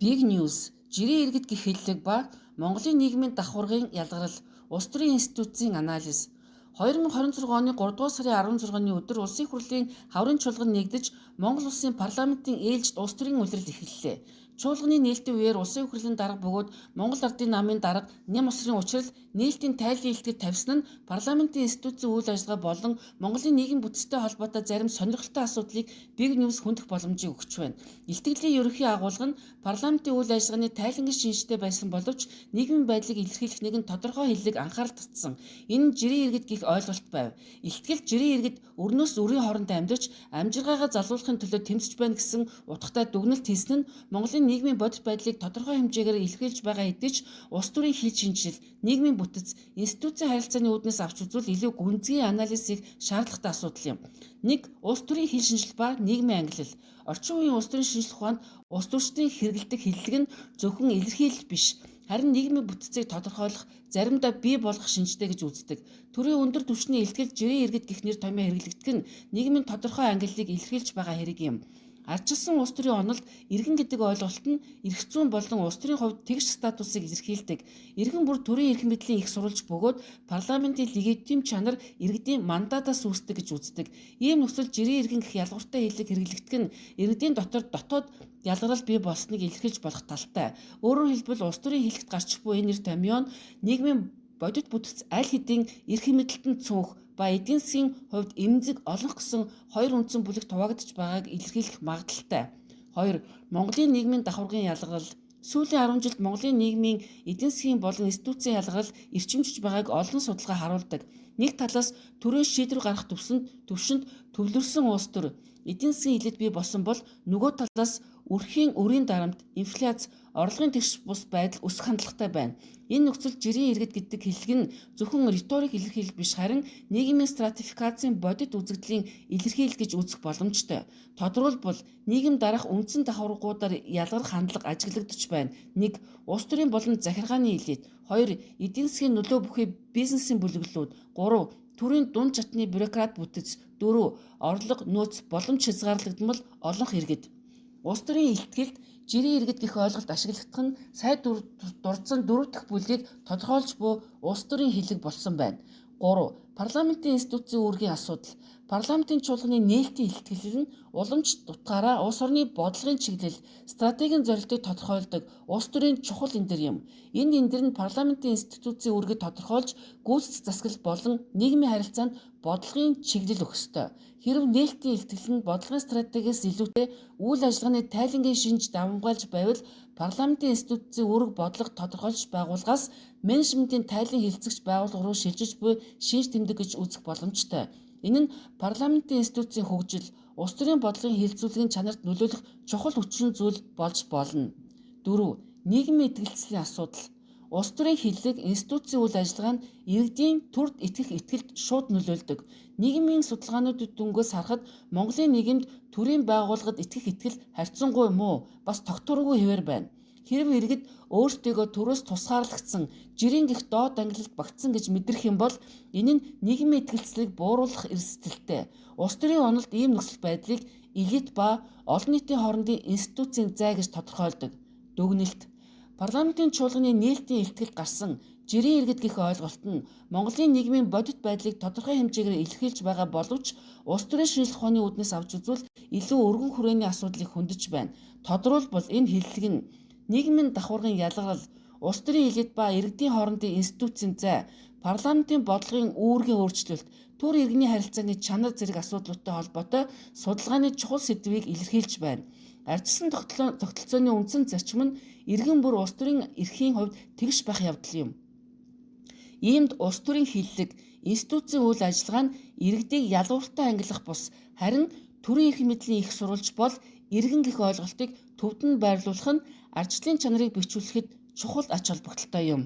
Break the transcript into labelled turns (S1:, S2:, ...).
S1: Big News, жирийн иргэд гэх хэллэг ба Монголын нийгмийн давхаргын ялгарал, улс төрийн институтын анализ. 2026 оны 3 дугаар сарын 16-ны өдөр улсын хурлын хаврын чуулган нэгдэж Монгол улсын парламентын ээлжид улс төрийн улирал эхэллээ. Чуулганы нээлтийн үеэр улсын хурлын дарга бөгөөд Монгол Ардын намын дарга Ням усрын учрал нээлтийн тайлбар илтгэл тавьсан нь парламентын институцийн үйл ажиллагаа болон Монголын нийгэм бүтцтэй холбоотой зарим сонирхолтой асуудлыг Big News хүндэх боломжийг өгч байна. Илтгэлийн ерөнхий агуулга нь парламентын үйл ажиллагааны тайлангийн шинжтэй байсан боловч нийгмийн байдлыг илэрхийлэх нэгэн тодорхой хэллэг анхаарал татсан. Энэ нь жирийн иргэд гэх ойлголт байв. Илтгэл жирийн иргэд өрнөөс өрийн хооронд амьдарч амжиргаагаа залруулахын төлөө тэмцэж байна гэсэн утгатай дүгнэлт хийсэн нь Монголын нийгмийн бодит байдлыг тодорхой хэмжээгээр илэрхийлж байгаа хэдий ч улс төрийн хил шинжил, нийгмийн бүтэц, институцийн харилцааны үүднээс авч үзвэл илүү гүнзгий анализ хийх шаардлагатай асуудал юм. 1. Улс төрийн хил шинжил ба нийгмийн ангилал. Орчин үеийн улс төрийн шинжилх ухаанд улс төрчдийн хэрэгэлдэг хэллэг нь зөвхөн илэрхийлэл биш, харин нийгмийн бүтцийг тодорхойлох, заримдаа бий болгох шинжтэй гэж үздэг. Төрийн өндөр түвшний илтгэл жирийн иргэд гэх нэр томьёо хэрэглэгдэх нь нийгмийн тодорхой ангиллыг илэрхийлж байгаа хэрэг юм. Ардчилсан улс төрийн онолд иргэн гэдэг ойлголт нь эрх зүйн болон улс төрийн хувьд тэгш статусыг илэрхийлдэг. Иргэн бүр төрийн эрх мэдлийн их сурвалж бөгөөд парламентын легитим чанар иргэдийн мандатаас үүсдэг гэж үздэг. Ийм нөхцөл жирийн иргэн гэх ялгууртай хэллэг хэрэглэгдэх нь иргэдийн дотоод ялгарл бий болсныг илэрхийлж болох талтай. Өөрөөр хэлбэл улс төрийн хэлэхэд гарчих буй энэ нэр томьёо нь нийгмийн бодит бүтц аль хэдийн эрх мэдэлтэнд цөөнх ба эдийн засгийн хувьд эмзэг олонх гэсэн хоёр үндсэн бүлэгт хуваагдж байгааг илэрхийлэх магадaltaй. 2. Монголын нийгмийн давхаргын ялгарл. Сүүлийн 10 жилд Монголын нийгмийн эдийн засгийн болон институцийн ялгарл эрчимжиж байгааг олон судалгаа харуулдаг. Нэг талаас төрийн шийдвэр гаргах төвшөнд төвлөрсөн улс төр эдийн засгийн хилэд бий болсон бол нөгөө талаас өрийн дарамт, инфляц, орлогын тэгш бус байдал өсөх хандлагатай байна. Энэ нөхцөл жирийн иргэд гэдэг хэллэг нь зөвхөн риторик илэрхийлэл биш харин нийгмийн стратификацийн бодит үзэгдлийн илэрхийлэл гэж үзэх боломжтой. Тодорхойлбол нийгэм дараах үндсэн давхаргуудаар ялгарх хандлага ажиглагдаж байна. 1. Улс төрийн болон захиргааны элит. 2. Эдийн засгийн нөлөө бүхий бизнесийн бүлэглэлүүд. 3. Төрийн дунд чатны бюрократ бүтэц. 4. Орлого, нөөц, боломж хязгаарлагдмал олонх иргэд. Улс төрийн илтгэлд жирийн иргэд гэх ойлголт ашиглагдах нь сая дурдсан 4 дахь бүлгийг тодорхойлж буй улс төрийн хэллэг болсон байна. 3. Парламентын институцийн үүргийн асуудал. Парламентын чуулганы нээлтийн илтгэл нь уламж утгаараа улс орны бодлогын чиглэл, стратегийн зорилтыг тодорхойлдог улс төрийн чухал эндэр юм. Энэ эндэр нь парламентын институцийн үүргийг тодорхойлж, гүйцэтгэх засаглал болон нийгмийн харилцаанд бодлогын чиглэл өгөх ёстой. Хэрэв нээлтийн илтгэл нь бодлогын стратегиэс илүүтэй үйл ажиллагааны тайлангийн шинж давамгайлж байвал парламентын институцийн үүрэг бодлого тодорхойлж байгууллагаас менежментийн тайлан хэлцэгч байгууллага руу шилжиж буй шинж тэмдэг гэж үзэх боломжтой. Энэ нь парламентын институцийн хөгжил, улс төрийн бодлогын хэлэлцүүлгийн чанарт нөлөөлөх чухал хүчин зүйл болж болно. 4. Нийгмийн итгэлцлийн асуудал. Улс төрийн хэллэг, институцийн үйл ажиллагаа нь иргэдийн төрд итгэх итгэлд шууд нөлөөлдөг. Нийгмийн судалгаануудад дүнгээс харахад Монголын нийгэмд төрийн байгууллагад итгэх итгэл харьцангуй муу, бас тогтворгүй хэвээр байна. Хэрэв иргэд өөрсдийгөө төрөөс тусгаарлагдсан, жирийн гих доод ангилалд багтсан гэж мэдрэх юм бол энэ нь нийгмийн итгэлцлийг бууруулах эрсдэлтэй. Улс төрийн онолд ийм нөхцөл байдлыг элит ба олон нийтийн хоорондын институцийн зай гэж тодорхойлдог. Дүгнэлт. Парламентын чуулганы нээлтийн илтгэл гарсан жирийн иргэд гэх ойлголт нь Монголын нийгмийн бодит байдлыг тодорхой хэмжээгээр илэрхийлж байгаа боловч улс төрийн шинжилх ухааны үүднээс авч үзвэл илүү өргөн хүрээний асуудлыг хөндөж байна. Тодорхойлбол энэ хэллэг нь нийгмийн давхаргын ялгарл, улс төрийн элит ба иргэдийн хоорондын институцийн зай, парламентын бодлогын үүргийн өөрчлөлт, төр иргэний харилцааны чанар зэрэг асуудлуудтай холбоотой судалгааны чухал сэдвийг илэрхийлж байна. Ардчилсан тогтолцооны үндсэн зарчим нь иргэн бүр улс төрийн эрхийн хувьд тэгш байх явдал юм. Иймд улс төрийн хэллэг, институцийн үйл ажиллагаа нь иргэдийг ялгууртай ангилах бус, харин төрийн эрх мэдлийн их сурвалж бол иргэн гэх ойлголтыг төвд нь байрлуулах нь ардчлалын чанарыг бичүүлэхэд чухал ач холбогдолтой юм.